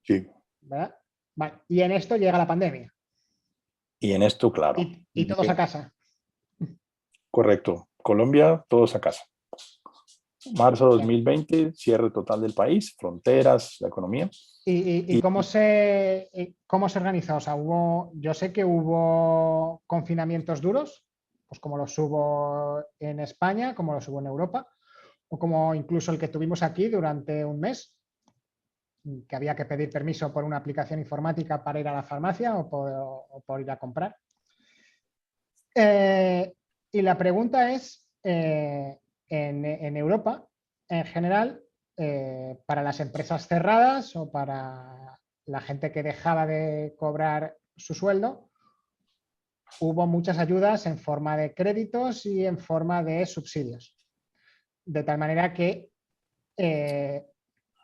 Sí. ¿verdad? Vale. Y en esto llega la pandemia. Y en esto, claro. Y todos a casa. Correcto. Colombia, todos a casa. Marzo de 2020, cierre total del país, fronteras, la economía. ¿Y cómo se organiza? O sea, yo sé que hubo confinamientos duros, pues como los hubo en España, como los hubo en Europa, o como incluso el que tuvimos aquí durante un mes, que había que pedir permiso por una aplicación informática para ir a la farmacia o por ir a comprar. Y la pregunta es, en Europa, en general, para las empresas cerradas o para la gente que dejaba de cobrar su sueldo, hubo muchas ayudas en forma de créditos y en forma de subsidios. De tal manera que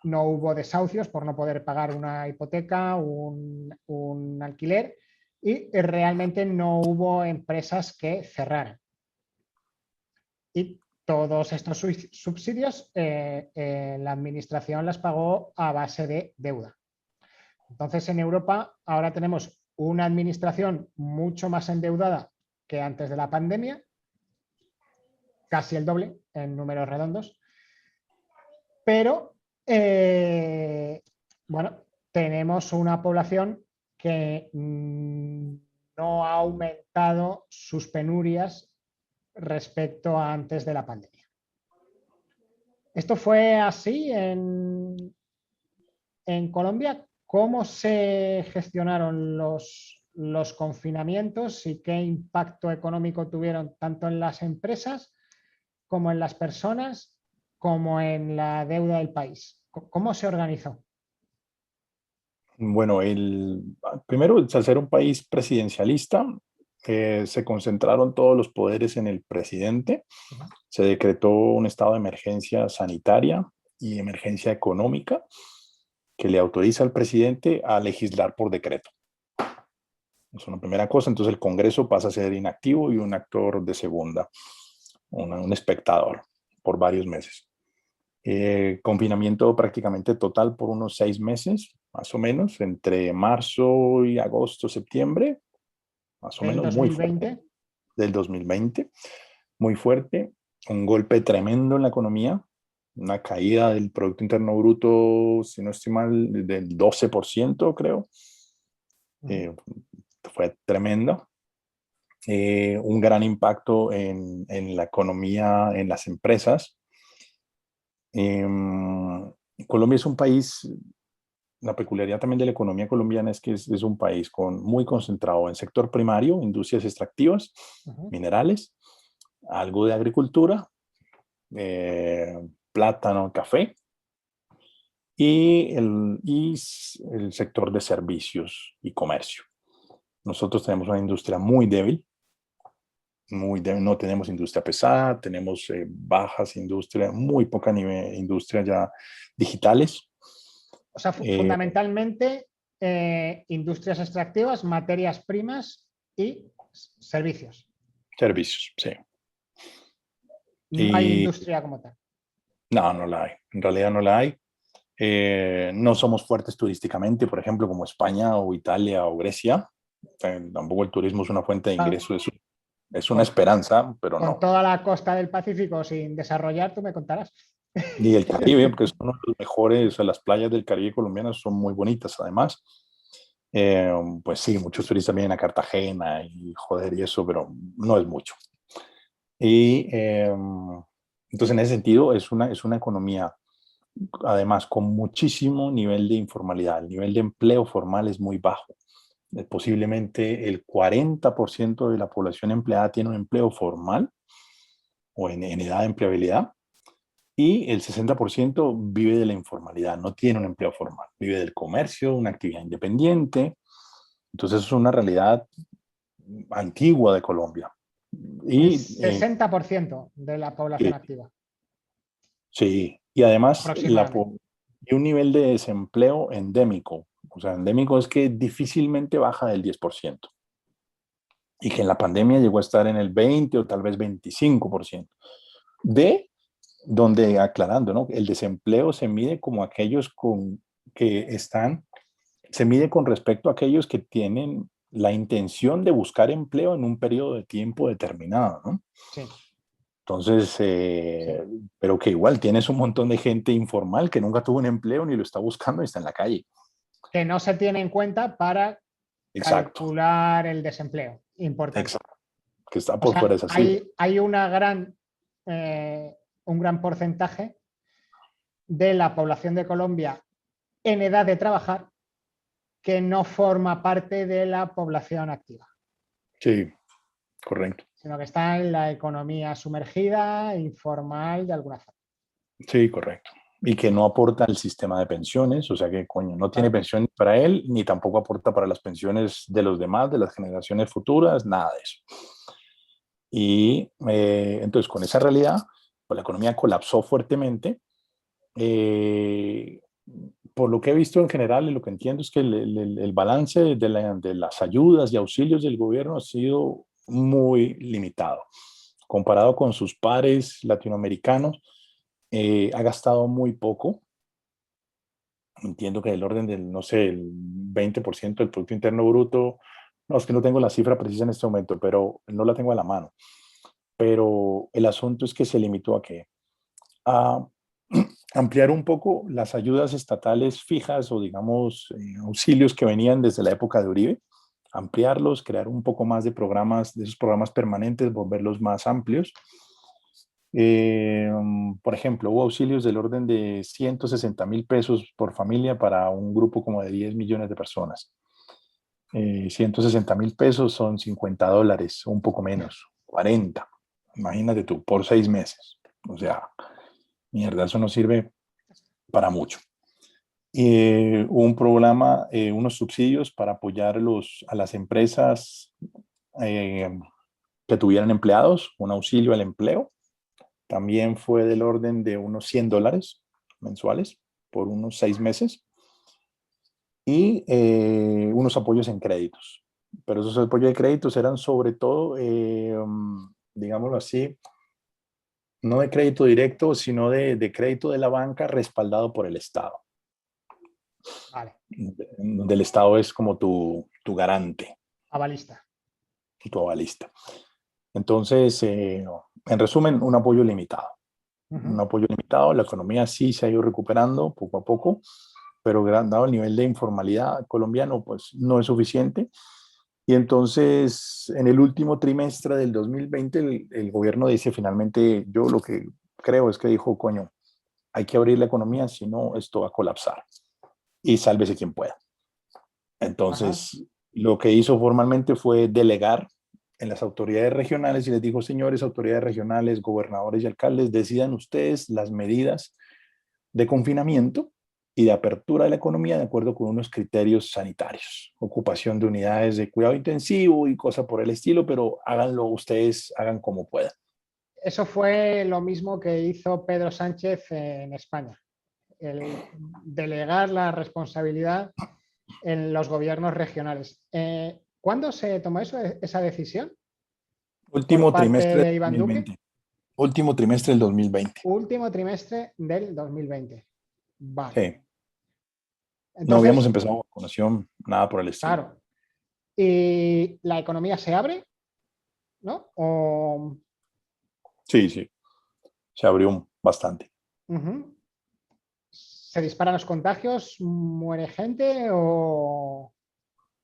no hubo desahucios por no poder pagar una hipoteca, un alquiler, y realmente no hubo empresas que cerraran. Y todos estos subsidios la administración las pagó a base de deuda. Entonces, en Europa ahora tenemos una administración mucho más endeudada que antes de la pandemia, casi el doble en números redondos, pero bueno, tenemos una población que no ha aumentado sus penurias respecto a antes de la pandemia. ¿Esto fue así en Colombia? ¿Cómo se gestionaron los confinamientos y qué impacto económico tuvieron tanto en las empresas como en las personas, como en la deuda del país? ¿Cómo se organizó? Bueno, primero, al ser un país presidencialista, se concentraron todos los poderes en el presidente. Se decretó un estado de emergencia sanitaria y emergencia económica que le autoriza al presidente a legislar por decreto. Es una primera cosa. Entonces el Congreso pasa a ser inactivo y un actor de segunda, un espectador por varios meses. Confinamiento prácticamente total por unos 6 meses, más o menos, entre marzo y agosto, septiembre, más o ¿Del menos, muy fuerte, 2020? del 2020, muy fuerte, un golpe tremendo en la economía, una caída del Producto Interno Bruto, si no estoy mal, del 12%, creo. Fue tremendo. Un gran impacto en la economía, en las empresas. Colombia es un país, la peculiaridad también de la economía colombiana es que es un país muy concentrado en sector primario, industrias extractivas, minerales, algo de agricultura, plátano, café y el sector de servicios y comercio. Nosotros tenemos una industria muy débil, no tenemos industria pesada, tenemos bajas industrias, muy poca industria ya digitales. O sea, fundamentalmente industrias extractivas, materias primas y servicios. Servicios, sí. No hay industria como tal. No, no la hay. En realidad no la hay. No somos fuertes turísticamente, por ejemplo, como España o Italia o Grecia. Tampoco el turismo es una fuente de ingreso, es una esperanza, pero con no. toda la costa del Pacífico sin desarrollar, tú me contarás. Y el Caribe, porque son uno de los mejores, las playas del Caribe colombianas son muy bonitas, además. Pues sí, muchos turistas vienen a Cartagena y joder y eso, pero no es mucho. Y entonces, en ese sentido, es una economía, además, con muchísimo nivel de informalidad. El nivel de empleo formal es muy bajo. Posiblemente el 40% de la población empleada tiene un empleo formal o en edad de empleabilidad, y el 60% vive de la informalidad, no tiene un empleo formal, vive del comercio, una actividad independiente. Entonces es una realidad antigua de Colombia. El Y 60% de la población activa. sí, y además Aproximadamente. y un nivel de desempleo endémico. O sea, endémico es que difícilmente baja del 10%. Y que en la pandemia llegó a estar en el 20 o tal vez 25%. Donde, aclarando, ¿no? El desempleo se mide como aquellos que están se mide con respecto a aquellos que tienen la intención de buscar empleo en un periodo de tiempo determinado, ¿no? Sí, Entonces, sí. pero que igual tienes un montón de gente informal que nunca tuvo un empleo ni lo está buscando y está en la calle. Que no se tiene en cuenta para Exacto, calcular el desempleo. Importante. exacto, que está O por fuera sea, de esa cifra. hay un gran porcentaje de la población de Colombia en edad de trabajar que no forma parte de la población activa, Sí, correcto. sino que está en la economía sumergida, informal, de alguna forma. Sí, correcto. Y que no aporta al sistema de pensiones, o sea que, coño, no tiene Claro. pensión para él, ni tampoco aporta para las pensiones de los demás, de las generaciones futuras, nada de eso. Y entonces, con esa realidad, pues la economía colapsó fuertemente. Eh, por lo que he visto en general y lo que entiendo es que el balance de las ayudas y auxilios del gobierno ha sido muy limitado. Comparado con sus pares latinoamericanos, ha gastado muy poco. Entiendo que del orden del, no sé, el 20% del Producto Interno Bruto. No, es que no tengo la cifra precisa en este momento, pero no la tengo a la mano. Pero el asunto es que se limitó a qué? A ampliar un poco las ayudas estatales fijas o, digamos, auxilios que venían desde la época de Uribe, ampliarlos, crear un poco más de programas, de esos programas permanentes, volverlos más amplios. Por ejemplo, hubo auxilios del orden de 160.000 pesos por familia para un grupo como de 10 millones de personas. 160.000 pesos son $50, un poco menos, 40. Imagínate tú, por 6 meses. O sea, mierda, eso no sirve para mucho. Hubo un programa, unos subsidios para apoyar a las empresas eh, que tuvieran empleados, un auxilio al empleo. También fue del orden de unos $100 mensuales por unos 6 meses. Y unos apoyos en créditos. Pero esos apoyos de créditos eran sobre todo, digámoslo así, no de crédito directo, sino de crédito de la banca respaldado por el Estado. Vale, Donde el Estado es como tu garante, avalista. tu avalista. Entonces, en resumen, un apoyo limitado. Un Ujú. apoyo limitado, la economía sí se ha ido recuperando poco a poco, pero dado el nivel de informalidad colombiano, pues no es suficiente. Y entonces, en el último trimestre del 2020, el gobierno dice finalmente, yo lo que creo es que dijo, coño, hay que abrir la economía, si no, esto va a colapsar. Y sálvese quien pueda. Ajá. Entonces, lo que hizo formalmente fue delegar en las autoridades regionales y les dijo, señores, autoridades regionales, gobernadores y alcaldes, decidan ustedes las medidas de confinamiento y de apertura de la economía de acuerdo con unos criterios sanitarios, ocupación de unidades de cuidado intensivo y cosas por el estilo, pero háganlo ustedes, hagan como puedan. Eso fue lo mismo que hizo Pedro Sánchez en España, el delegar la responsabilidad en los gobiernos regionales. ¿Cuándo se tomó esa decisión por Último parte trimestre de del Iván Duque? 2020. Último trimestre del 2020. Último trimestre del 2020. Vale. Sí. No habíamos Entonces, empezado vacunación, nada por el estilo. claro, y la economía se abre, ¿no? Sí, sí, se abrió bastante. Uh-huh. ¿Se disparan los contagios? ¿Muere gente? ¿O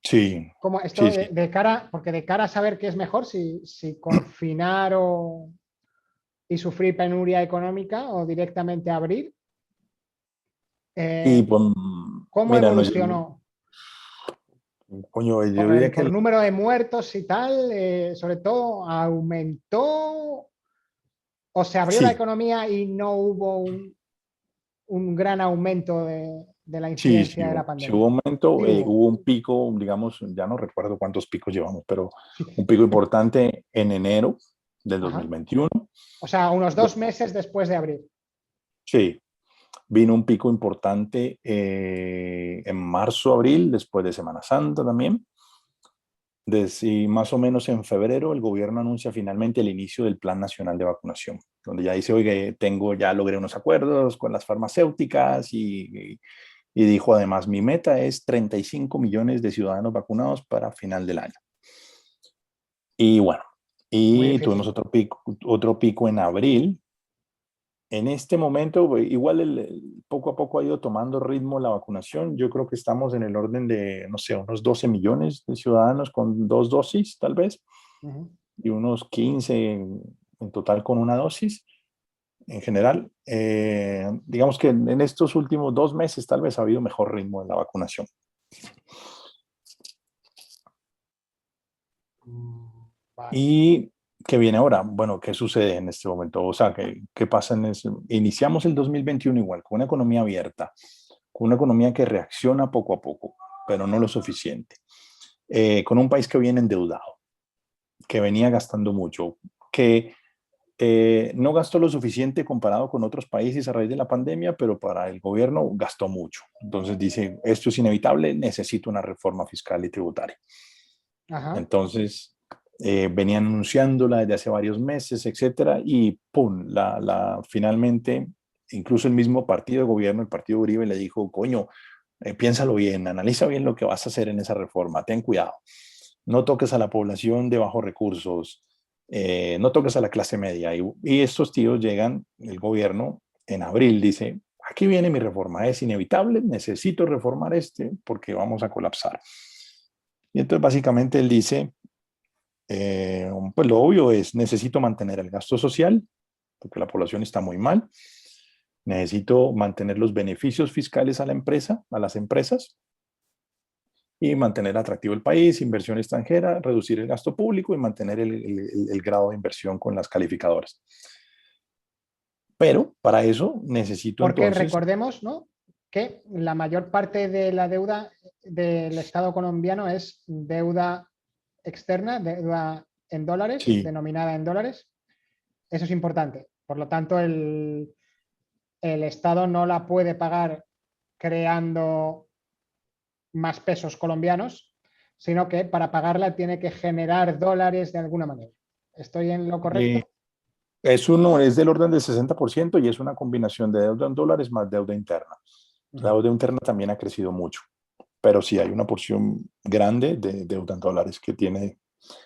Sí, como esto sí, sí. de cara, porque de cara a saber qué es mejor, si confinar y sufrir penuria económica o directamente abrir, Y eh, pues, ¿cómo mira, no, evolucionó? coño, yo diría que Por número de muertos y tal, sobre todo, ¿aumentó o se abrió la sí, economía y no hubo un gran aumento de la sí, sí, incidencia de la sí hubo pandemia? un momento, Sí hubo. hubo un pico, digamos, ya no recuerdo cuántos picos llevamos, pero un pico importante en enero del Ajá. 2021. O sea, unos Lo- 2 meses después de abrir. Sí, vino un pico importante en marzo, abril, después de Semana Santa también. Y más o menos en febrero el gobierno anuncia finalmente el inicio del Plan Nacional de Vacunación, donde ya dice, oiga, ya logré unos acuerdos con las farmacéuticas y y dijo además, mi meta es 35 millones de ciudadanos vacunados para final del año. Y bueno, Muy y tuvimos difícil. otro pico en abril. En este momento, igual poco a poco ha ido tomando ritmo la vacunación. Yo creo que estamos en el orden de, no sé, unos 12 millones de ciudadanos con 2 dosis, tal vez, Ujú. y unos 15 en total con una dosis. En general, digamos que en estos últimos 2 meses tal vez ha habido mejor ritmo en la vacunación. Vale. ¿Y qué viene ahora? Bueno, ¿qué sucede en este momento? O sea, ¿qué pasa en ese? Iniciamos el 2021 igual, con una economía abierta, con una economía que reacciona poco a poco, pero no lo suficiente. Con un país que viene endeudado, que venía gastando mucho, que no gastó lo suficiente comparado con otros países a raíz de la pandemia, pero para el gobierno gastó mucho. Entonces dice, esto es inevitable, necesito una reforma fiscal y tributaria. Ajá. Entonces, venían anunciándola desde hace varios meses, etcétera, y pum, finalmente, incluso el mismo partido de gobierno, el partido Uribe, le dijo, coño, piénsalo bien, analiza bien lo que vas a hacer en esa reforma, ten cuidado, no toques a la población de bajos recursos, no toques a la clase media. Y estos tíos llegan, el gobierno, en abril dice, aquí viene mi reforma, es inevitable, necesito reformar porque vamos a colapsar. Y entonces básicamente él dice, pues lo obvio es, necesito mantener el gasto social, porque la población está muy mal, necesito mantener los beneficios fiscales a la empresa, a las empresas, y mantener atractivo el país, inversión extranjera, reducir el gasto público y mantener el grado de inversión con las calificadoras. Pero para eso necesito Porque entonces, recordemos, ¿no?, que la mayor parte de la deuda del Estado colombiano es deuda externa, deuda en dólares, sí, denominada en dólares. Eso es importante. Por lo tanto, el Estado no la puede pagar creando más pesos colombianos, sino que para pagarla tiene que generar dólares de alguna manera. ¿Estoy en lo eh, correcto? es del orden del 60% y es una combinación de deuda en dólares más deuda interna. La Ujú. deuda interna también ha crecido mucho, pero sí hay una porción grande de deuda en dólares que tiene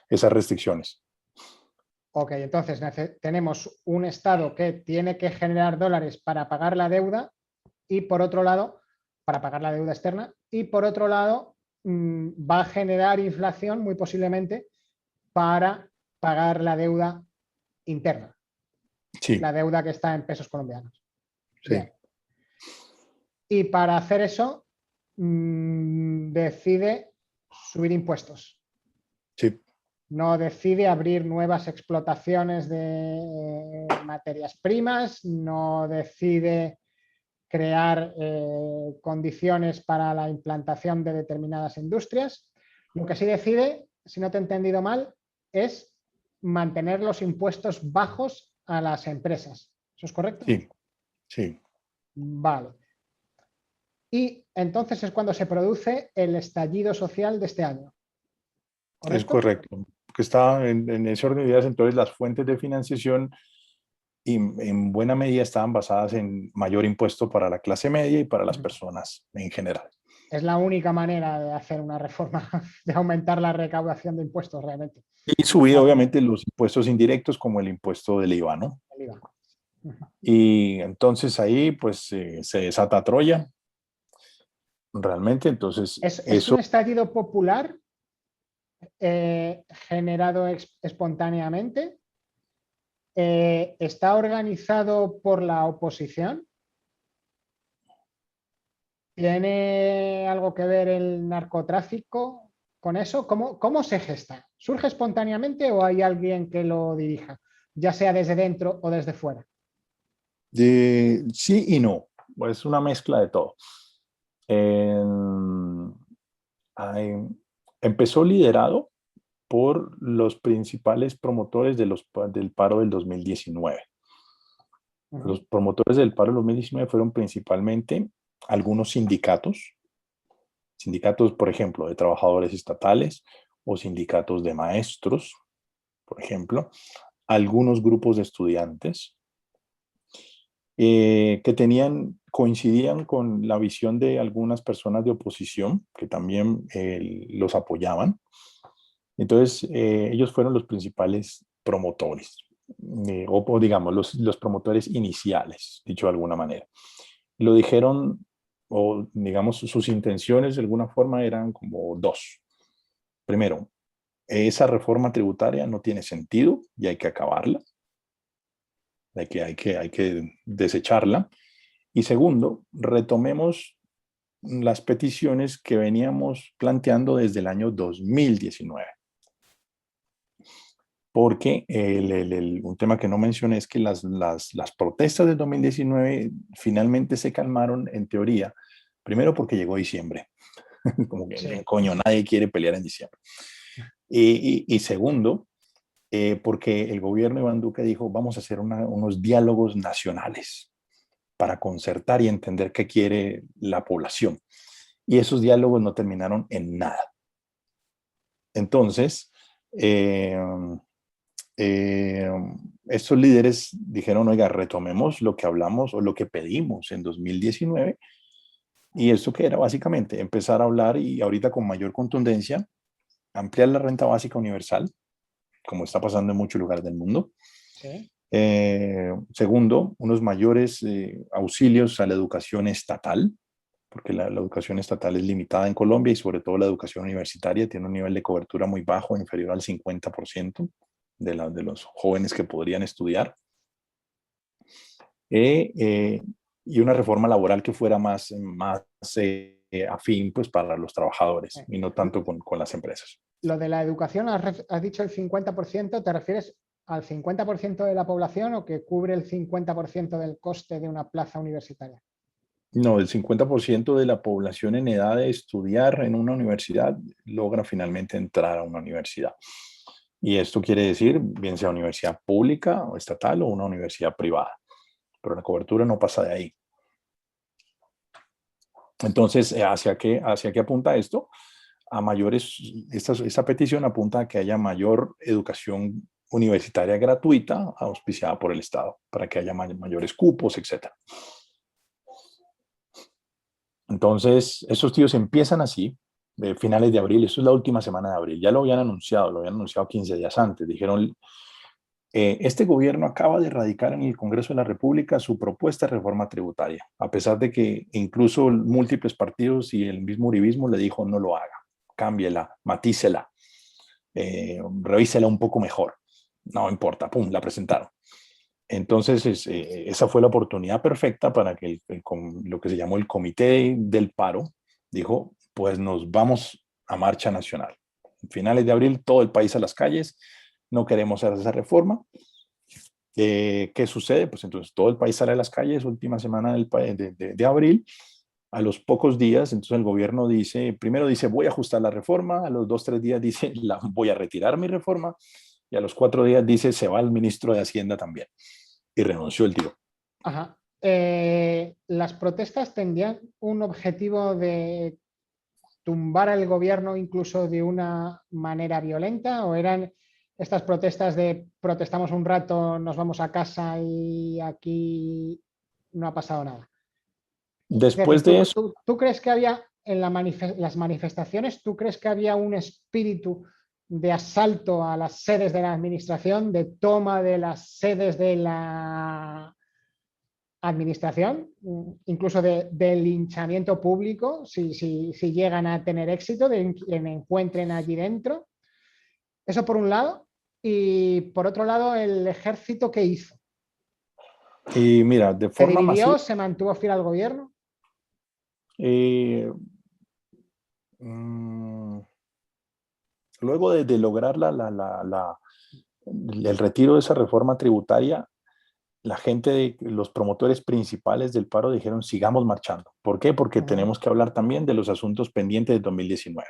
esas restricciones. Ok, entonces tenemos un Estado que tiene que generar dólares para pagar la deuda y por otro lado, para pagar la deuda externa, y por otro lado va a generar inflación muy posiblemente para pagar la deuda interna, Sí, la deuda que está en pesos colombianos. sí, Bien. Y para hacer eso decide subir impuestos. sí. No decide abrir nuevas explotaciones de materias primas, no decide crear condiciones para la implantación de determinadas industrias. Lo que sí decide, si no te he entendido mal, es mantener los impuestos bajos a las empresas. ¿Eso es correcto? Sí, sí, Vale. Y entonces es cuando se produce el estallido social de este año. es ¿Correcto? correcto. Que está en ese orden de ideas, entonces las fuentes de financiación y en buena medida estaban basadas en mayor impuesto para la clase media y para las personas en general. Es la única manera de hacer una reforma, de aumentar la recaudación de impuestos realmente. Y subir Vale, obviamente los impuestos indirectos como el impuesto del IVA, ¿no? el IVA. Y entonces ahí pues se desata Troya, realmente, entonces Es eso un estallido popular generado espontáneamente. Está organizado por la oposición. ¿Tiene algo que ver el narcotráfico con eso? ¿Cómo se gesta? ¿Surge espontáneamente o hay alguien que lo dirija, ya sea desde dentro o desde fuera? sí y no, es una mezcla de todo. En- hay- Empezó liderado por los principales promotores del paro del 2019. Los Ujú. promotores del paro del 2019 fueron principalmente algunos sindicatos, por ejemplo, de trabajadores estatales o sindicatos de maestros, por ejemplo, algunos grupos de estudiantes que coincidían con la visión de algunas personas de oposición que también los apoyaban. Entonces, ellos fueron los principales promotores, o digamos, los promotores iniciales, dicho de alguna manera. Lo dijeron, o digamos, sus intenciones de alguna forma eran como dos. Primero, esa reforma tributaria no tiene sentido y hay que acabarla, hay que desecharla. Y segundo, retomemos las peticiones que veníamos planteando desde el año 2019. Porque un tema que no mencioné es que las protestas del 2019 finalmente se calmaron en teoría, primero porque llegó diciembre, como que Sí. coño, nadie quiere pelear en diciembre. Y segundo, porque el gobierno de Iván Duque dijo, vamos a hacer unos diálogos nacionales para concertar y entender qué quiere la población. Y esos diálogos no terminaron en nada. Entonces, estos líderes dijeron, oiga, retomemos lo que hablamos o lo que pedimos en 2019. Y esto que era básicamente empezar a hablar y ahorita con mayor contundencia, ampliar la renta básica universal, como está pasando en muchos lugares del mundo. Sí. Segundo, unos mayores auxilios a la educación estatal, porque la educación estatal es limitada en Colombia y sobre todo la educación universitaria tiene un nivel de cobertura muy bajo, inferior al 50% de los jóvenes que podrían estudiar. Y una reforma laboral que fuera más afín pues, para los trabajadores y no tanto con las empresas. Lo de la educación, has dicho el 50%, ¿te refieres al 50% de la población o que cubre el 50% del coste de una plaza universitaria? No, el 50% de la población en edad de estudiar en una universidad logra finalmente entrar a una universidad. Y esto quiere decir, bien sea universidad pública o estatal o una universidad privada. Pero la cobertura no pasa de ahí. Entonces, ¿hacia qué apunta esto? A mayores, esta petición apunta a que haya mayor educación universitaria gratuita auspiciada por el Estado, para que haya mayores cupos, etc. Entonces, esos tíos empiezan así, de finales de abril, esto es la última semana de abril, ya lo habían anunciado 15 días antes, dijeron, este gobierno acaba de radicar en el Congreso de la República su propuesta de reforma tributaria, a pesar de que incluso múltiples partidos y el mismo uribismo le dijo no lo haga, cámbiela, matícela, revísela un poco mejor. No importa, pum, la presentaron. Entonces, esa fue la oportunidad perfecta para que lo que se llamó el Comité del Paro dijo, pues nos vamos a marcha nacional. Finales de abril, todo el país a las calles, no queremos hacer esa reforma. ¿Qué sucede? Pues entonces todo el país sale a las calles, última semana de abril. A los pocos días, entonces el gobierno dice, primero dice, voy a ajustar la reforma, a los 2-3 días dice, voy a retirar mi reforma, y a los 4 días dice, se va el ministro de Hacienda también. Y renunció el tío. Ajá. ¿Las protestas tendrían un objetivo de tumbar al gobierno incluso de una manera violenta o eran estas protestas de protestamos un rato, nos vamos a casa y aquí no ha pasado nada? Es Después decir, de eso, ¿tú crees que había en las manifestaciones, tú crees que había un espíritu de asalto a las sedes de la administración, de toma de las sedes de la administración, incluso de linchamiento público, si llegan a tener éxito, de que me encuentren allí dentro? Eso por un lado. Y por otro lado, el ejército, ¿qué hizo? y mira, de ¿Se forma masiva, dividió? ¿Se mantuvo fiel al gobierno? eh, mmm, luego de lograr el retiro de esa reforma tributaria, la gente, los promotores principales del paro dijeron, sigamos marchando. ¿Por qué? Porque tenemos que hablar también de los asuntos pendientes de 2019.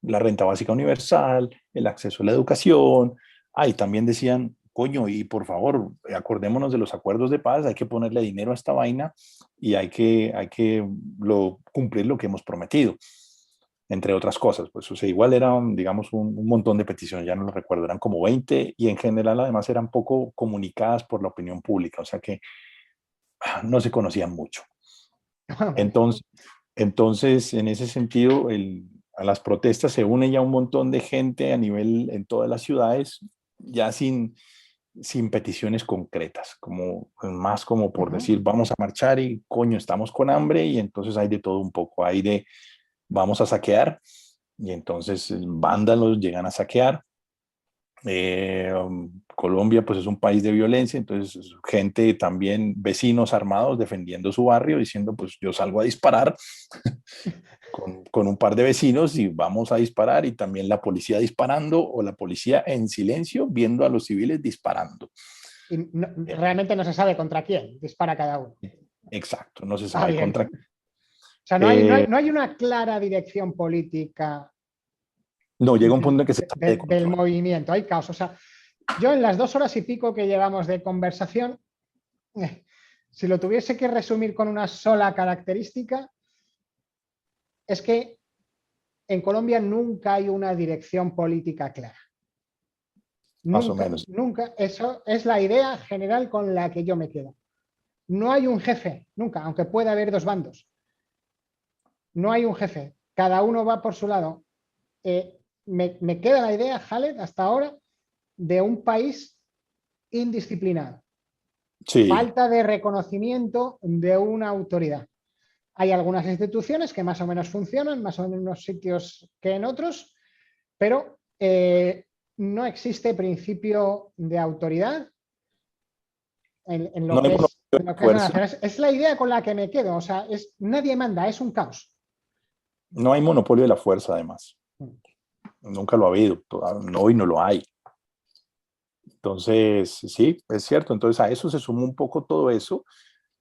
La renta básica universal, el acceso a la educación. Ahí también decían, coño, y por favor, acordémonos de los acuerdos de paz, hay que ponerle dinero a esta vaina y hay que cumplir lo que hemos prometido, entre otras cosas. Pues, o sea, igual eran, digamos, un montón de peticiones, ya no lo recuerdo, eran como 20 y en general además eran poco comunicadas por la opinión pública, o sea que no se conocían mucho. Vale. Entonces, en ese sentido, a las protestas se une ya un montón de gente a nivel en todas las ciudades, ya sin peticiones concretas, más como por decir, vamos a marchar y coño, estamos con hambre, y entonces hay de todo un poco, hay de vamos a saquear, y entonces vándalos llegan a saquear. Colombia pues es un país de violencia, entonces gente también, vecinos armados defendiendo su barrio, diciendo pues yo salgo a disparar con un par de vecinos y vamos a disparar, y también la policía disparando o la policía en silencio viendo a los civiles disparando. Y realmente no se sabe contra quién dispara cada uno. Exacto, no se Ah, sabe bien. contra. O sea, no hay una clara dirección política No, llega un punto en que se sale de del control. movimiento, hay caos. O sea, yo en las 2 horas y pico que llevamos de conversación, si lo tuviese que resumir con una sola característica, es que en Colombia nunca hay una dirección política clara. Más o Nunca, menos. nunca. Eso es la idea general con la que yo me quedo. No hay un jefe, nunca, aunque pueda haber dos bandos. No hay un jefe. Cada uno va por su lado. Me queda la idea, Khaled, hasta ahora, de un país indisciplinado. Sí, Falta de reconocimiento de una autoridad. Hay algunas instituciones que más o menos funcionan, más o menos en unos sitios que en otros, pero no existe principio de autoridad en no lo hay que es, monopolio en lo de que es la fuerza. nación. Es la idea con la que me quedo. O sea, nadie manda, es un caos. No hay monopolio de la fuerza, además. Nunca lo ha habido. Hoy no lo hay. Entonces, sí, es cierto. Entonces, a eso se sumó un poco todo eso.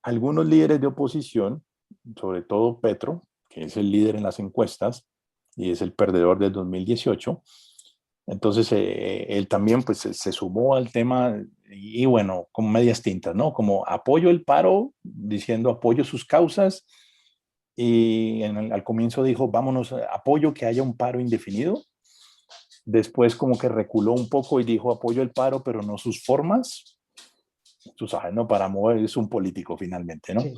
Algunos líderes de oposición, sobre todo Petro, que es el líder en las encuestas y es el perdedor del 2018. Entonces, él también pues, se sumó al tema y bueno, con medias tintas, ¿no? Como apoyo el paro, diciendo apoyo sus causas, y al comienzo dijo, vámonos, apoyo que haya un paro indefinido. Después como que reculó un poco y dijo, apoyo el paro, pero no sus formas. Tú sabes, ¿no? Para mover, es un político finalmente, ¿no? Sí.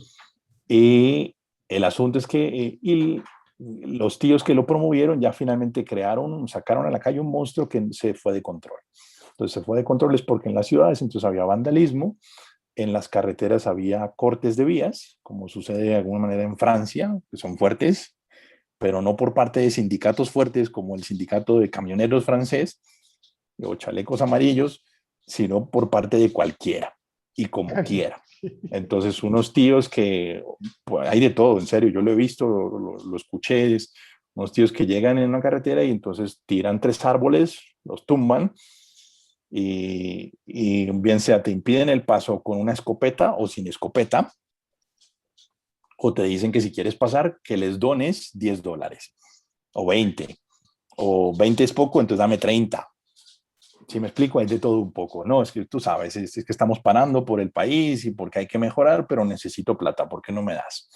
Y el asunto es que los tíos que lo promovieron ya finalmente sacaron a la calle un monstruo que se fue de control. Entonces se fue de control es porque en las ciudades entonces había vandalismo, en las carreteras había cortes de vías, como sucede de alguna manera en Francia, que son fuertes, pero no por parte de sindicatos fuertes como el sindicato de camioneros francés o chalecos amarillos, sino por parte de cualquiera y como quiera. Entonces, unos tíos que, pues, hay de todo, en serio, yo lo he visto, lo escuché, unos tíos que llegan en una carretera y entonces tiran 3 árboles, los tumban, y bien sea te impiden el paso con una escopeta o sin escopeta, o te dicen que si quieres pasar, que les dones $10 o 20, o 20 es poco, entonces dame 30. Si me explico, hay de todo un poco. No, es que tú sabes, es que estamos parando por el país y porque hay que mejorar, pero necesito plata, ¿por qué no me das?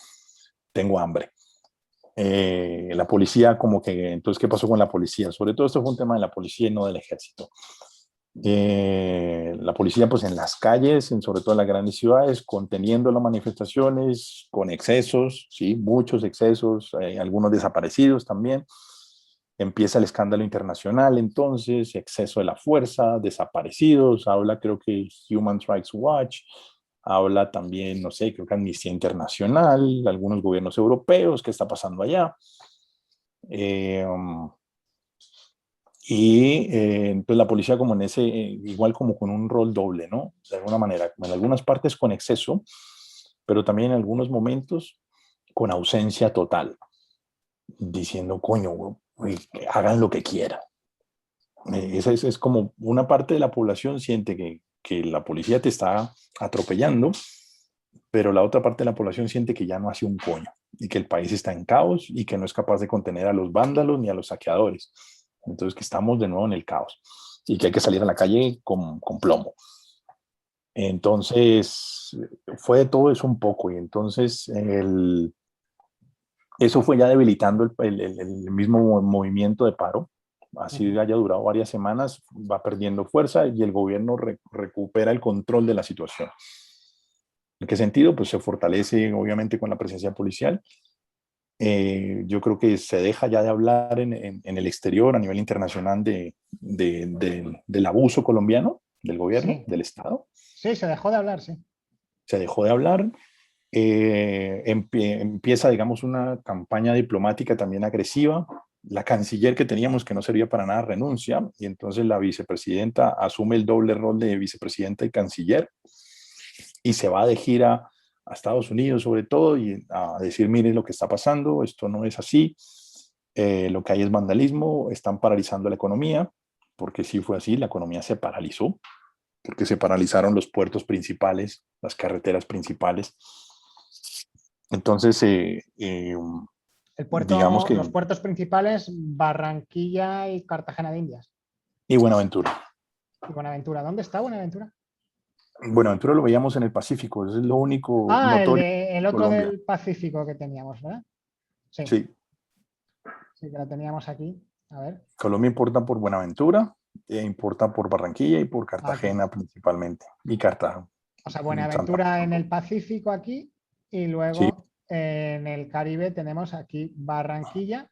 Tengo hambre. La policía, como que, entonces, ¿qué pasó con la policía? Sobre todo esto fue un tema de la policía y no del ejército. La policía, pues en las calles, sobre todo en las grandes ciudades, conteniendo las manifestaciones, con excesos, ¿sí? Muchos excesos, algunos desaparecidos también. Empieza el escándalo internacional, entonces, exceso de la fuerza, desaparecidos, habla creo que Human Rights Watch, habla también, no sé, creo que Amnistía Internacional, algunos gobiernos europeos, ¿qué está pasando allá? Entonces la policía como en ese, igual como con un rol doble, ¿no? De alguna manera, en algunas partes con exceso, pero también en algunos momentos con ausencia total, diciendo, coño, hagan lo que quieran. Esa es como una parte de la población siente que la policía te está atropellando, pero la otra parte de la población siente que ya no hace un coño y que el país está en caos y que no es capaz de contener a los vándalos ni a los saqueadores. Entonces que estamos de nuevo en el caos y que hay que salir a la calle con plomo. Entonces fue de todo eso un poco, y entonces eso fue ya debilitando el mismo movimiento de paro. Así haya durado varias semanas, va perdiendo fuerza y el gobierno recupera el control de la situación. ¿En qué sentido? Pues se fortalece obviamente con la presencia policial. Yo creo que se deja ya de hablar en el exterior, a nivel internacional, del abuso colombiano, del gobierno, Sí, del Estado. sí, se dejó de hablar, sí. Se dejó de hablar. Empieza, digamos, una campaña diplomática también agresiva. La canciller que teníamos, que no servía para nada, renuncia, y entonces la vicepresidenta asume el doble rol de vicepresidenta y canciller, y se va de gira a Estados Unidos sobre todo, y a decir, miren lo que está pasando, esto no es así, lo que hay es vandalismo, están paralizando la economía, porque sí fue así, la economía se paralizó, porque se paralizaron los puertos principales, las carreteras principales. Entonces, digamos Los que, puertos principales, Barranquilla y Cartagena de Indias. y Buenaventura. Y Buenaventura, ¿dónde está Buenaventura? Buenaventura lo veíamos en el Pacífico, eso es lo único Ah, notorio el de otro Colombia. del Pacífico que teníamos, ¿verdad? Sí, Sí, sí que lo teníamos aquí. A ver, Colombia importa por Buenaventura, importa por Barranquilla y por aquí. Cartagena principalmente, y Cartagena, O sea, Santa Buenaventura en el Pacífico aquí y sí, luego en el Caribe tenemos aquí Barranquilla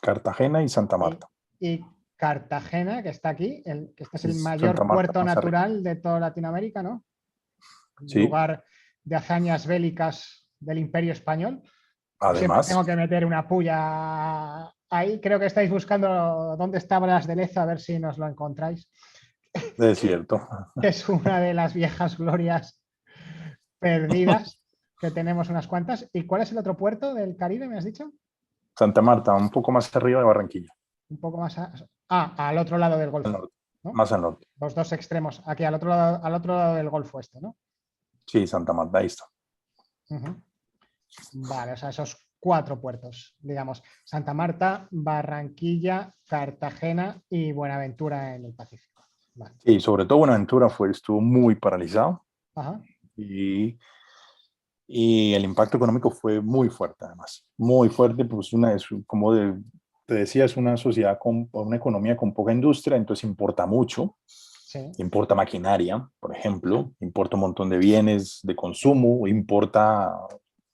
Cartagena y Santa y, Marta. y Cartagena, que está aquí, que este es el Santa mayor Marta puerto más arriba. natural de toda Latinoamérica, ¿no? Sí, Lugar de hazañas bélicas del Imperio Español. Yo siempre además, tengo que meter una puya ahí. Creo que estáis buscando dónde está Bras de Lezo, a ver si nos lo encontráis, es cierto. que es una de las viejas glorias perdidas, que tenemos unas cuantas. ¿Y cuál es el otro puerto del Caribe, me has dicho? Santa Marta, un poco más arriba de Barranquilla, Un poco más al otro lado del al Golfo, norte, ¿no? más al norte. Los dos extremos, aquí al otro lado del Golfo este, ¿no? Sí, Santa Marta, ahí está. Ujú. Vale, o sea, esos cuatro puertos, digamos, Santa Marta, Barranquilla, Cartagena y Buenaventura en el Pacífico. Vale. Sí, sobre todo Buenaventura estuvo muy paralizado, Ajá. y, y el impacto económico fue muy fuerte además, muy fuerte, pues como te decía, es una sociedad con una economía con poca industria, entonces importa mucho, Sí. importa maquinaria, por ejemplo, importa un montón de bienes de consumo,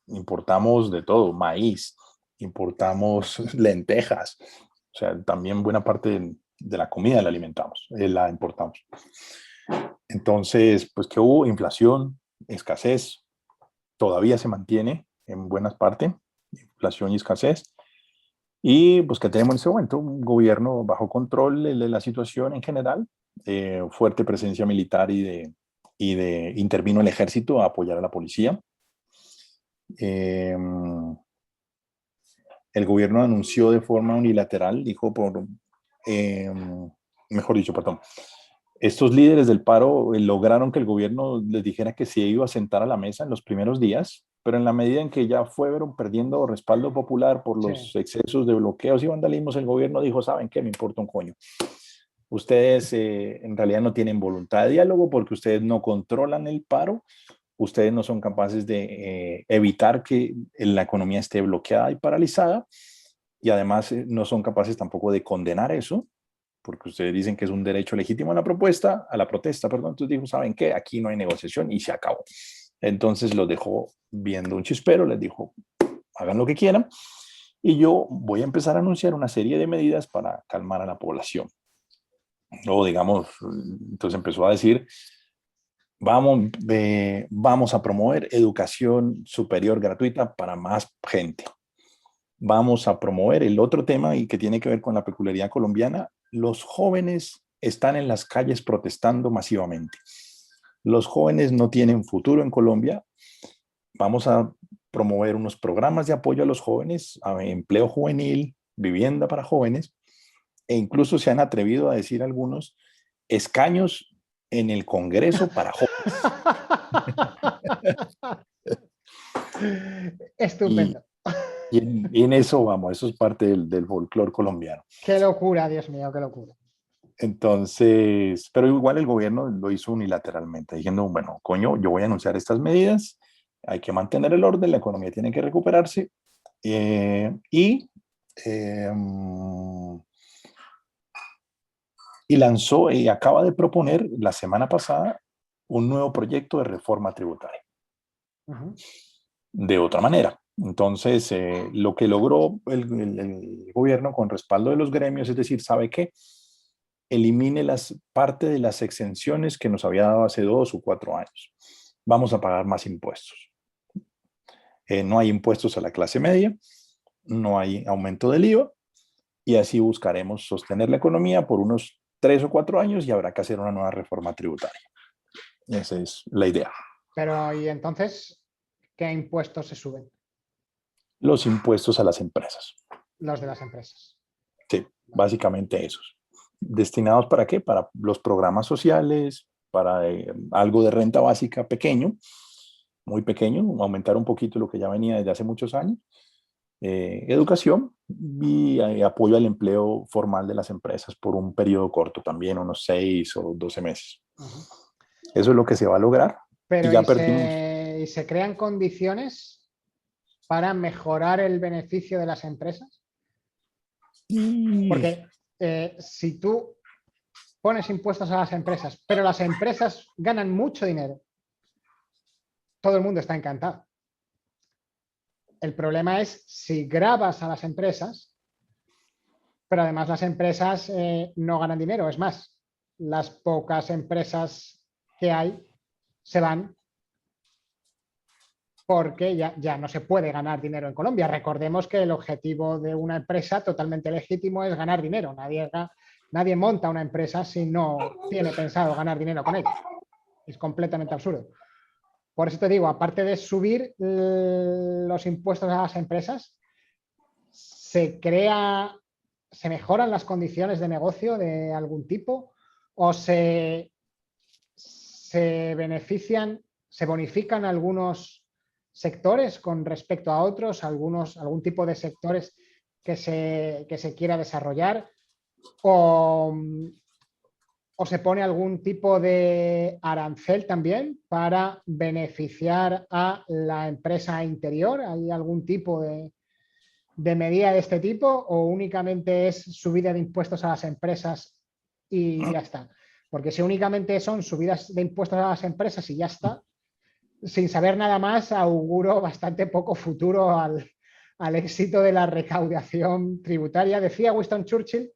importamos de todo, maíz, importamos lentejas, o sea, también buena parte de la comida la alimentamos, la importamos. Entonces, pues que hubo inflación, escasez, todavía se mantiene en buenas partes, inflación y escasez, y pues que tenemos en este momento un gobierno bajo control de la situación en general, fuerte presencia militar intervino el ejército a apoyar a la policía. Eh, el gobierno anunció de forma unilateral, eh, mejor dicho, perdón, estos líderes del paro lograron que el gobierno les dijera que se iba a sentar a la mesa en los primeros días, pero en la medida en que ya fueron perdiendo respaldo popular por Sí. los excesos de bloqueos y vandalismos, el gobierno dijo, ¿saben qué? Me importa un coño. Ustedes en realidad no tienen voluntad de diálogo porque ustedes no controlan el paro, ustedes no son capaces de evitar que la economía esté bloqueada y paralizada, y además no son capaces tampoco de condenar eso, porque ustedes dicen que es un derecho legítimo a la protesta, perdón. Entonces dijo, ¿saben qué? Aquí no hay negociación y se acabó. Entonces los dejó viendo un chispero, les dijo, hagan lo que quieran, y yo voy a empezar a anunciar una serie de medidas para calmar a la población. O digamos, entonces empezó a decir, vamos a promover educación superior gratuita para más gente. Vamos a promover el otro tema y que tiene que ver con la peculiaridad colombiana. Los jóvenes están en las calles protestando masivamente. Los jóvenes no tienen futuro en Colombia. Vamos a promover unos programas de apoyo a los jóvenes, a empleo juvenil, vivienda para jóvenes, e incluso se han atrevido a decir algunos escaños en el Congreso para jóvenes. Y, Estupendo. y en eso vamos, eso es parte del folclore colombiano. Qué locura, Dios mío, qué locura. Entonces, pero igual el gobierno lo hizo unilateralmente, diciendo, bueno, coño, yo voy a anunciar estas medidas, hay que mantener el orden, la economía tiene que recuperarse, eh, y, eh, y lanzó y acaba de proponer la semana pasada un nuevo proyecto de reforma tributaria. Ujú. De otra manera. Entonces, lo que logró el gobierno con respaldo de los gremios es decir, ¿sabe qué? Elimine parte de las exenciones que nos había dado hace 2 o 4 años. Vamos a pagar más impuestos. No hay impuestos a la clase media, no hay aumento del IVA, y así buscaremos sostener la economía por unos 3 o 4 años y habrá que hacer una nueva reforma tributaria. Esa es la idea. Pero, ¿y entonces qué impuestos se suben? Los impuestos a las empresas. Los de las empresas. Sí, básicamente esos. ¿Destinados para qué? Para los programas sociales, para algo de renta básica pequeño, muy pequeño, aumentar un poquito lo que ya venía desde hace muchos años, educación y apoyo al empleo formal de las empresas por un periodo corto también, unos 6 o 12 meses. Ujú. Eso es lo que se va a lograr. Pero Y ya perdimos. ¿y se crean condiciones para mejorar el beneficio de las empresas? Y Porque si tú pones impuestos a las empresas, pero las empresas ganan mucho dinero, todo el mundo está encantado. El problema es si gravas a las empresas, pero además las empresas no ganan dinero. Es más, las pocas empresas que hay se van porque ya no se puede ganar dinero en Colombia. Recordemos que el objetivo de una empresa totalmente legítimo es ganar dinero. Nadie monta una empresa si no tiene pensado ganar dinero con ella. Es completamente absurdo. Por eso te digo, aparte de subir los impuestos a las empresas, se mejoran las condiciones de negocio de algún tipo o se benefician, se bonifican algunos sectores con respecto a otros, algún tipo de sectores que se quiera desarrollar o se pone algún tipo de arancel también para beneficiar a la empresa interior. ¿Hay algún tipo de medida de este tipo o únicamente es subida de impuestos a las empresas y ya está? Porque si únicamente son subidas de impuestos a las empresas y ya está, sin saber nada más, auguro bastante poco futuro al éxito de la recaudación tributaria. Decía Winston Churchill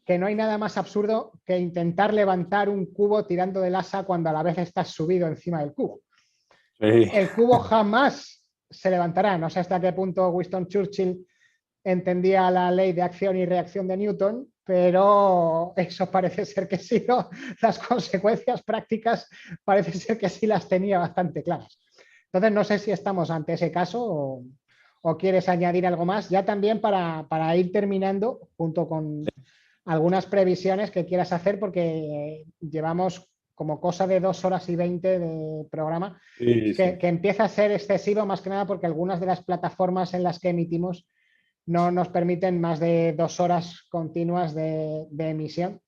que no hay nada más absurdo que intentar levantar un cubo tirando del asa cuando a la vez estás subido encima del cubo. sí. El cubo jamás se levantará. No sé hasta qué punto Winston Churchill entendía la ley de acción y reacción de Newton, pero eso parece ser que sí, ¿no? Las consecuencias prácticas parece ser que sí las tenía bastante claras. Entonces, no sé si estamos ante ese caso o quieres añadir algo más, ya también para ir terminando, junto con algunas previsiones que quieras hacer, porque llevamos como cosa de 2 horas y 20 de programa, Sí, sí. que empieza a ser excesivo, más que nada porque algunas de las plataformas en las que emitimos no nos permiten más de 2 horas continuas de emisión.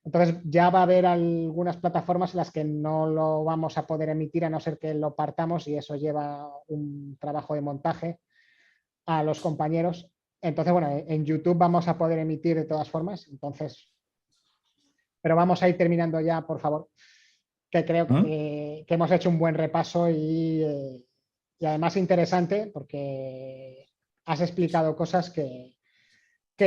Entonces ya va a haber algunas plataformas en las que no lo vamos a poder emitir a no ser que lo partamos y eso lleva un trabajo de montaje a los compañeros. Entonces, bueno, en YouTube vamos a poder emitir de todas formas. Entonces, pero vamos a ir terminando ya, por favor, que creo ¿Mm? que hemos hecho un buen repaso y además interesante porque has explicado cosas que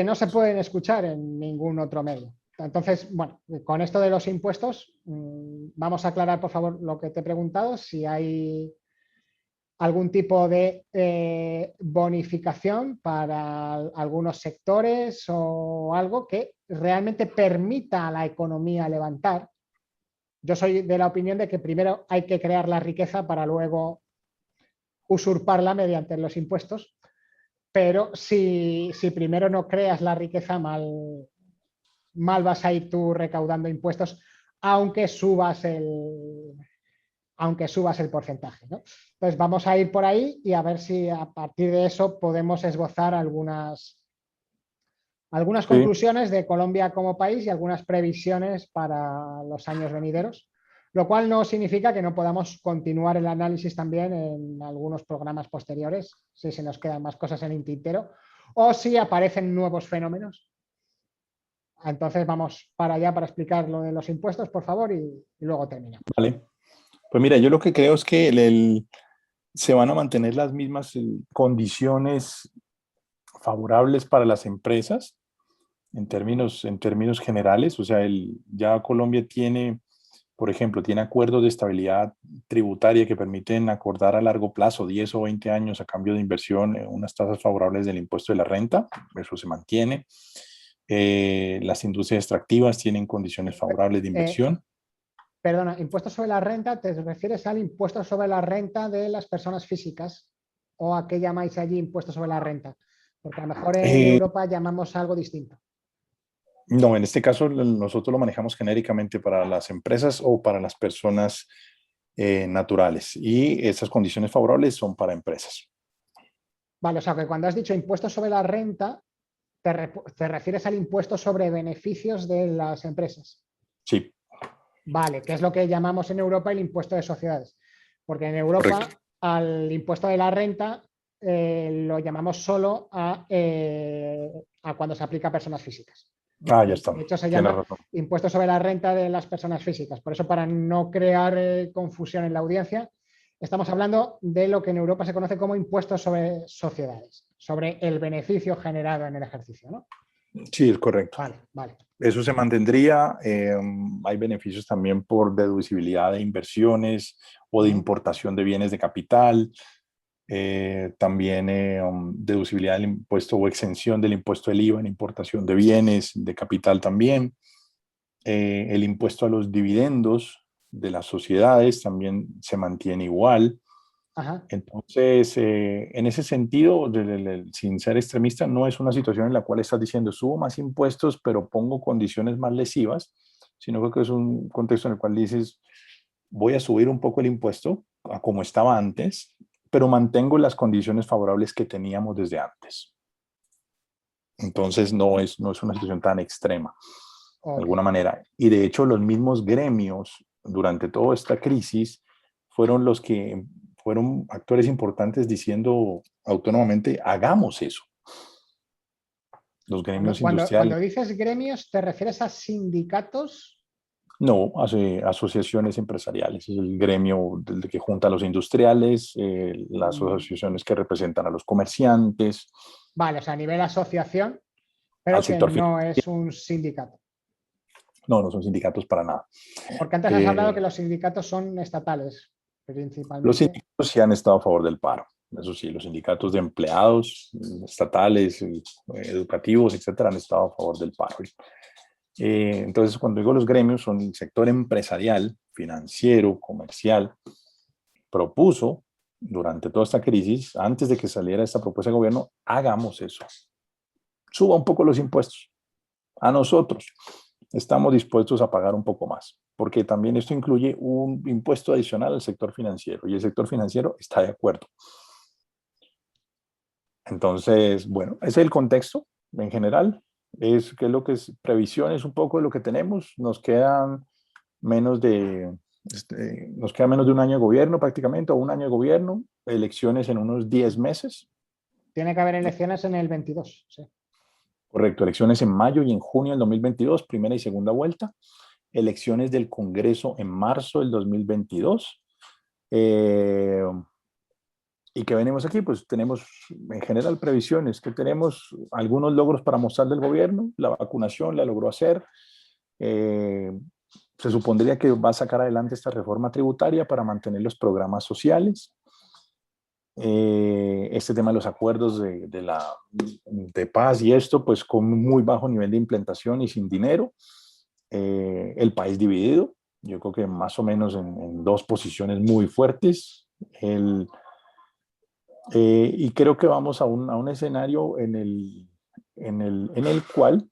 no se pueden escuchar en ningún otro medio. Entonces, bueno, con esto de los impuestos, vamos a aclarar, por favor, lo que te he preguntado, si hay algún tipo de bonificación para algunos sectores o algo que realmente permita a la economía levantar. Yo soy de la opinión de que primero hay que crear la riqueza para luego usurparla mediante los impuestos, pero si primero no creas la riqueza, mal vas a ir tú recaudando impuestos, aunque subas el porcentaje, ¿no? Entonces vamos a ir por ahí y a ver si a partir de eso podemos esbozar algunas Sí. conclusiones de Colombia como país y algunas previsiones para los años venideros, lo cual no significa que no podamos continuar el análisis también en algunos programas posteriores, si se nos quedan más cosas en el tintero, o si aparecen nuevos fenómenos Entonces vamos para allá para explicar lo de los impuestos, por favor, y luego terminamos. Vale. Pues mira, yo lo que creo es que se van a mantener las mismas condiciones favorables para las empresas en términos generales. O sea, ya Colombia tiene, por ejemplo, tiene acuerdos de estabilidad tributaria que permiten acordar a largo plazo, 10 o 20 años a cambio de inversión, unas tasas favorables del impuesto de la renta. Eso se mantiene. Las industrias extractivas tienen condiciones favorables de inversión. Perdona, impuesto sobre la renta, ¿te refieres al impuesto sobre la renta de las personas físicas? ¿O a qué llamáis allí impuesto sobre la renta? Porque a lo mejor en Europa llamamos algo distinto. No, en este caso nosotros lo manejamos genéricamente para las empresas o para las personas naturales, y esas condiciones favorables son para empresas. Vale, o sea que cuando has dicho impuesto sobre la renta, te refieres al impuesto sobre beneficios de las empresas. Sí. Vale, que es lo que llamamos en Europa el impuesto de sociedades. Porque en Europa Correcto. al impuesto de la renta lo llamamos solo a cuando se aplica a personas físicas. Ya está. De hecho, se Tienes llama razón. impuesto sobre la renta de las personas físicas. Por eso, para no crear confusión en la audiencia, estamos hablando de lo que en Europa se conoce como impuesto sobre sociedades, sobre el beneficio generado en el ejercicio, ¿no? Sí, es correcto. Vale, vale. Eso se mantendría. Hay beneficios también por deducibilidad de inversiones o de importación de bienes de capital. También deducibilidad del impuesto o exención del impuesto del IVA en importación de bienes de capital también. El impuesto a los dividendos de las sociedades también se mantiene igual. Ajá. Entonces, en ese sentido, sin ser extremista, no es una situación en la cual estás diciendo subo más impuestos, pero pongo condiciones más lesivas, sino que es un contexto en el cual dices voy a subir un poco el impuesto a como estaba antes, pero mantengo las condiciones favorables que teníamos desde antes. Entonces, no es una situación tan extrema, de alguna manera. Y de hecho, los mismos gremios durante toda esta crisis fueron los que fueron actores importantes diciendo autónomamente, hagamos eso. Los gremios industriales. Cuando dices gremios, ¿te refieres a sindicatos? No, asociaciones empresariales. Es el gremio que junta a los industriales, las asociaciones que representan a los comerciantes. Vale, o sea, a nivel asociación, pero al que sector no financiero. es un sindicato. No, no son sindicatos para nada. Porque antes has hablado que los sindicatos son estatales, principalmente. Los sindicatos sí han estado a favor del paro. Eso sí, los sindicatos de empleados estatales, educativos, etcétera, han estado a favor del paro. Entonces, cuando digo los gremios, son el sector empresarial, financiero, comercial, propuso durante toda esta crisis, antes de que saliera esta propuesta de gobierno, hagamos eso. Suba un poco los impuestos. A nosotros estamos dispuestos a pagar un poco más, porque también esto incluye un impuesto adicional al sector financiero, y el sector financiero está de acuerdo. Entonces, bueno, ese es el contexto en general. Es que lo que es previsiones un poco de lo que tenemos. Nos quedan menos de un año de gobierno prácticamente, o un año de gobierno, elecciones en unos 10 meses. Tiene que haber elecciones en el 22, sí. Correcto, elecciones en mayo y en junio del 2022, primera y segunda vuelta. Elecciones del Congreso en marzo del 2022. ¿Y qué venimos aquí? Pues tenemos en general previsiones, que tenemos algunos logros para mostrar del gobierno. La vacunación la logró hacer. Se supondría que va a sacar adelante esta reforma tributaria para mantener los programas sociales. Este tema de los acuerdos de paz y esto, pues con muy bajo nivel de implementación y sin dinero. El país dividido, yo creo que más o menos en dos posiciones muy fuertes. Y creo que vamos a un escenario en el cual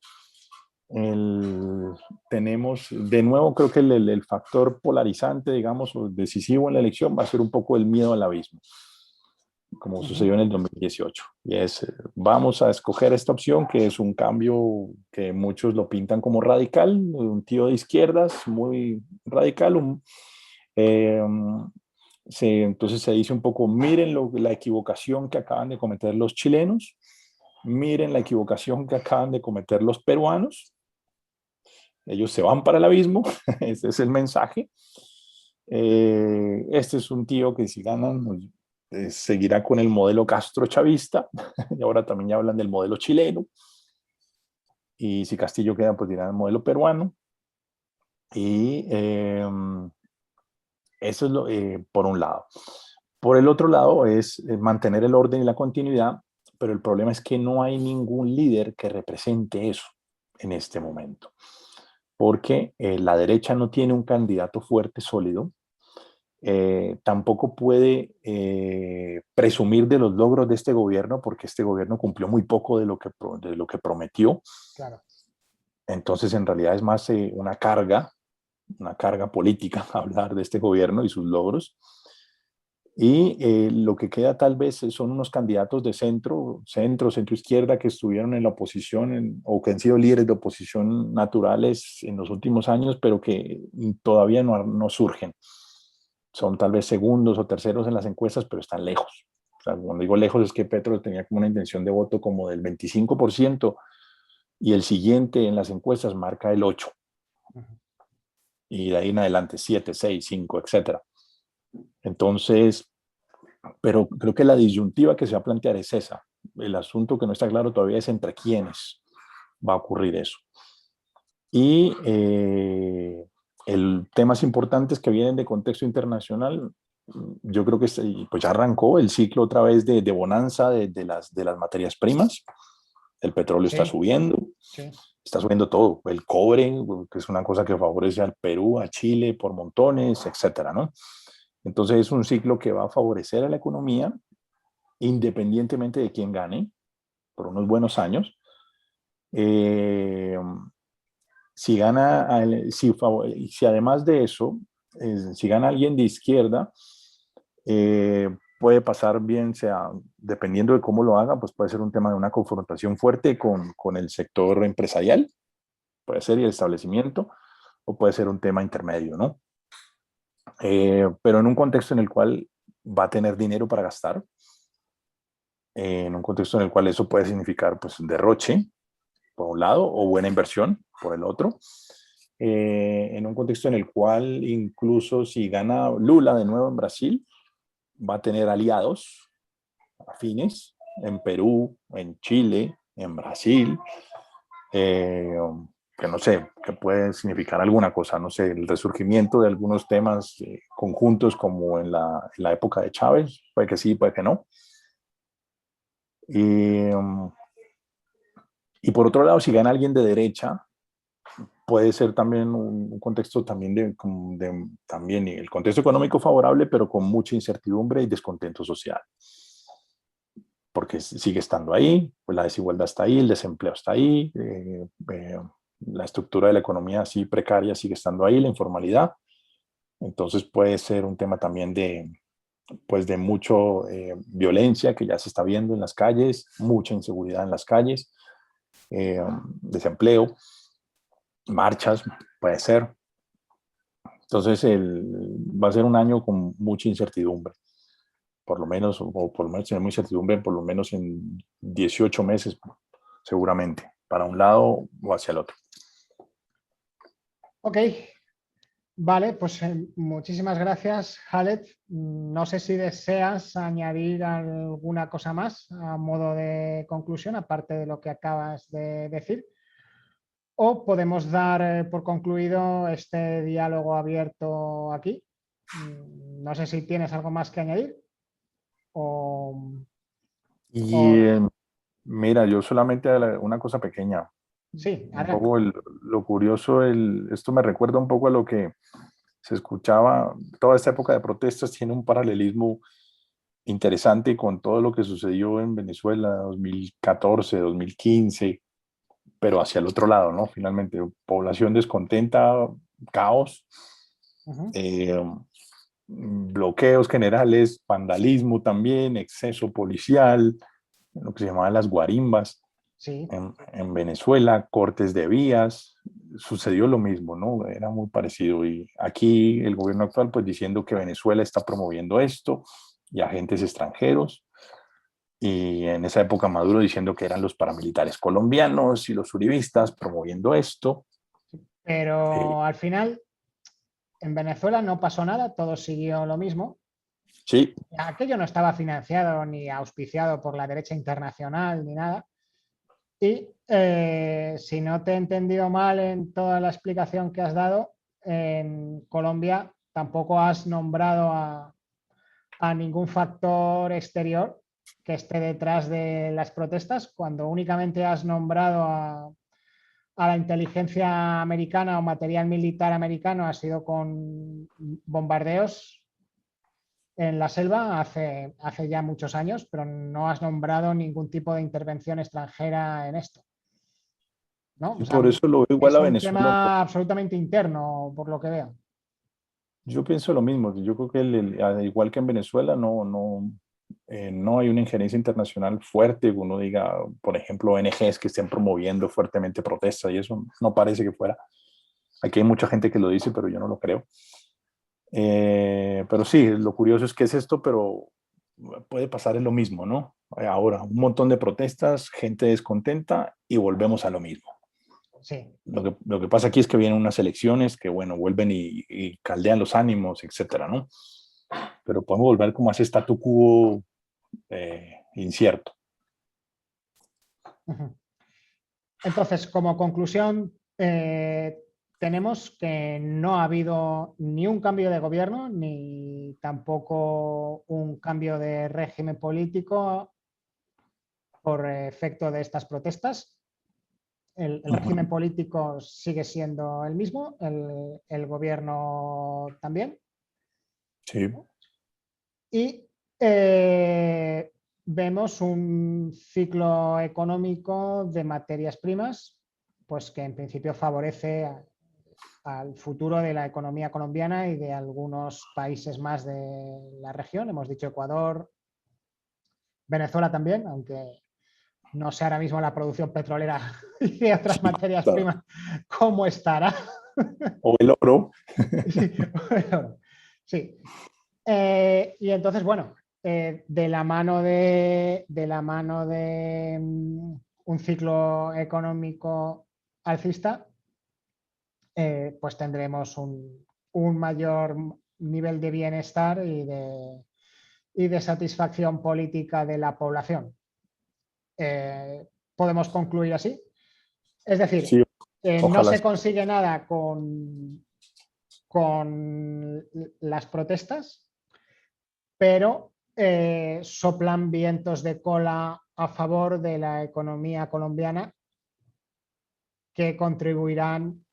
tenemos, de nuevo, creo que el factor polarizante, digamos, o decisivo en la elección va a ser un poco el miedo al abismo, como sucedió en el 2018. Y vamos a escoger esta opción, que es un cambio que muchos lo pintan como radical, un tío de izquierdas muy radical. Entonces se dice un poco, miren la equivocación que acaban de cometer los chilenos, miren la equivocación que acaban de cometer los peruanos, ellos se van para el abismo, ese es el mensaje. Este es un tío que si ganan, pues, seguirá con el modelo Castro chavista, y ahora también ya hablan del modelo chileno, y si Castillo queda, pues dirán el modelo peruano, y eso es por un lado. Por el otro lado es mantener el orden y la continuidad, pero el problema es que no hay ningún líder que represente eso en este momento, porque la derecha no tiene un candidato fuerte, sólido, tampoco puede presumir de los logros de este gobierno, porque este gobierno cumplió muy poco de lo que prometió. Claro. Entonces, en realidad es más una carga política hablar de este gobierno y sus logros. Y lo que queda tal vez son unos candidatos de centro izquierda que estuvieron en la oposición o que han sido líderes de oposición naturales en los últimos años, pero que todavía no surgen. Son tal vez segundos o terceros en las encuestas, pero están lejos. O sea, cuando digo lejos es que Petro tenía como una intención de voto como del 25% y el siguiente en las encuestas marca el 8%. Y de ahí en adelante 7, 6, 5, etcétera. Entonces, pero creo que la disyuntiva que se va a plantear es esa. El asunto que no está claro todavía es entre quiénes va a ocurrir eso. Y el temas importantes que vienen de contexto internacional, yo creo que pues ya arrancó el ciclo otra vez de bonanza de las materias primas. El petróleo está Sí, subiendo, sí. está subiendo todo. El cobre, que es una cosa que favorece al Perú, a Chile por montones, etcétera, ¿no? Entonces es un ciclo que va a favorecer a la economía independientemente de quién gane por unos buenos años. Eh, si gana, si además de eso, si gana alguien de izquierda, puede pasar bien, sea, dependiendo de cómo lo haga, pues puede ser un tema de una confrontación fuerte con el sector empresarial, puede ser, y el establecimiento, o puede ser un tema intermedio, ¿no? Pero en un contexto en el cual va a tener dinero para gastar, en un contexto en el cual eso puede significar pues derroche, por un lado, o buena inversión, por el otro. En un contexto en el cual incluso si gana Lula de nuevo en Brasil, va a tener aliados afines en Perú, en Chile, en Brasil, eh, que no sé, que puede significar alguna cosa, no sé, el resurgimiento de algunos temas conjuntos como en la época de Chávez, puede que sí, puede que no. Y por otro lado, si gana alguien de derecha, puede ser también un contexto también también el contexto económico favorable, pero con mucha incertidumbre y descontento social. Porque sigue estando ahí, pues la desigualdad está ahí, el desempleo está ahí, la estructura de la economía así precaria sigue estando ahí, la informalidad. Entonces puede ser un tema también pues de mucho violencia que ya se está viendo en las calles, mucha inseguridad en las calles, desempleo, marchas, puede ser. Entonces va a ser un año con mucha incertidumbre, por lo menos, o por lo menos tener mucha incertidumbre, por lo menos en 18 meses, seguramente, para un lado o hacia el otro. Ok, vale, pues muchísimas gracias, Khaled. No sé si deseas añadir alguna cosa más a modo de conclusión, aparte de lo que acabas de decir. O podemos dar por concluido este diálogo abierto aquí. No sé si tienes algo más que añadir. O, Y o- mira, yo solamente una cosa pequeña, sí, un adelante. poco lo curioso, esto me recuerda un poco a lo que se escuchaba, toda esta época de protestas tiene un paralelismo interesante con todo lo que sucedió en Venezuela 2014, 2015, pero hacia el otro lado, ¿no? Finalmente, población descontenta, caos, Uh-huh. eh, bloqueos generales, vandalismo también, exceso policial, lo que se llamaban las guarimbas Sí, en Venezuela, cortes de vías, sucedió lo mismo, ¿no? Era muy parecido. Y aquí el gobierno actual, pues diciendo que Venezuela está promoviendo esto y agentes extranjeros. Y en esa época Maduro diciendo que eran los paramilitares colombianos y los uribistas promoviendo esto. Sí, Pero al final, en Venezuela no pasó nada, todo siguió lo mismo. sí, Aquello no estaba financiado ni auspiciado por la derecha internacional ni nada. Y si no te he entendido mal en toda la explicación que has dado, en Colombia tampoco has nombrado a ningún factor exterior que esté detrás de las protestas, cuando únicamente has nombrado a la inteligencia americana o material militar americano, ha sido con bombardeos en la selva hace ya muchos años, pero no has nombrado ningún tipo de intervención extranjera en esto, ¿no? O y sea, por eso lo veo igual es a un Venezuela. tema absolutamente interno, por lo que veo. Yo pienso lo mismo. Yo creo que al igual que en Venezuela, no hay una injerencia internacional fuerte. Uno diga, por ejemplo, ONGs que estén promoviendo fuertemente protestas y eso no parece que fuera. Aquí hay mucha gente que lo dice, pero yo no lo creo. Pero sí, lo curioso es que es esto, pero puede pasar en lo mismo, ¿no? Ahora, un montón de protestas, gente descontenta y volvemos a lo mismo. Sí. Lo que pasa aquí es que vienen unas elecciones que, bueno, vuelven y caldean los ánimos, etcétera, ¿no? Pero podemos volver como a ese statu quo incierto. Entonces, como conclusión, tenemos que no ha habido ni un cambio de gobierno, ni tampoco un cambio de régimen político por efecto de estas protestas. El régimen político sigue siendo el mismo, el gobierno también. Sí. Y vemos un ciclo económico de materias primas, pues que en principio favorece al futuro de la economía colombiana y de algunos países más de la región. Hemos dicho Ecuador, Venezuela también, aunque no sé ahora mismo la producción petrolera y de otras Sí, materias claro. primas cómo estará. O el oro. Sí, bueno, sí. Y entonces, bueno, de la mano de un ciclo económico alcista, pues tendremos un mayor nivel de bienestar y de satisfacción política de la población. Podemos concluir así. Es decir, Sí, no ojalá. se consigue nada con las protestas, pero soplan vientos de cola a favor de la economía colombiana que contribuirán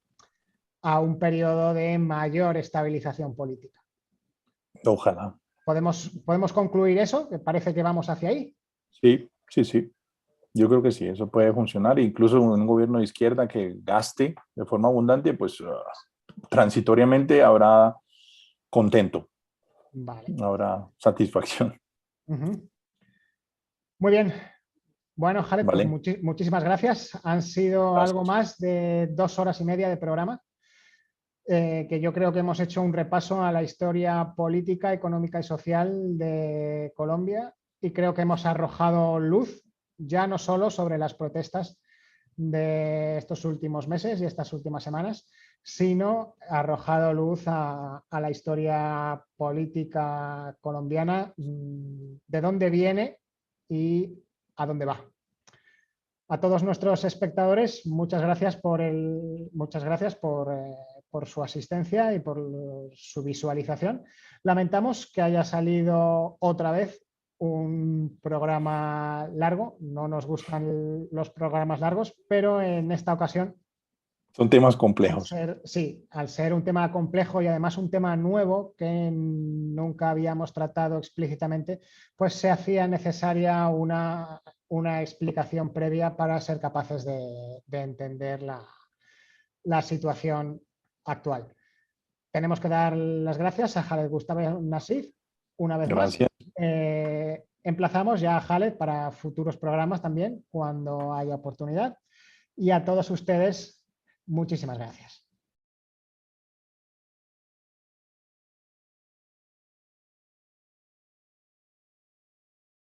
a un periodo de mayor estabilización política. Ojalá. ¿Podemos concluir eso? ¿Que parece que vamos hacia ahí? Sí, sí, sí. Yo creo que sí, eso puede funcionar. Incluso un gobierno de izquierda que gaste de forma abundante, pues transitoriamente habrá contento, Vale. habrá satisfacción. Muy bien. Bueno, Jared, pues ¿Vale? muchísimas gracias. Han sido algo Gracias. más de 2 horas y media de programa, que yo creo que hemos hecho un repaso a la historia política, económica y social de Colombia, y creo que hemos arrojado luz ya no solo sobre las protestas de estos últimos meses y estas últimas semanas, sino arrojado luz a la historia política colombiana, de dónde viene y a dónde va. A todos nuestros espectadores, muchas gracias por su asistencia y por su visualización. Lamentamos que haya salido otra vez un programa largo. No nos gustan los programas largos, pero en esta ocasión, Son temas complejos. al ser un tema complejo y además un tema nuevo que nunca habíamos tratado explícitamente, pues se hacía necesaria una explicación previa para ser capaces de entender la situación actual. Tenemos que dar las gracias a Khaled Gustavo Nassif una vez más. Gracias. Emplazamos ya a Khaled para futuros programas también, cuando haya oportunidad. Y a todos ustedes, muchísimas gracias.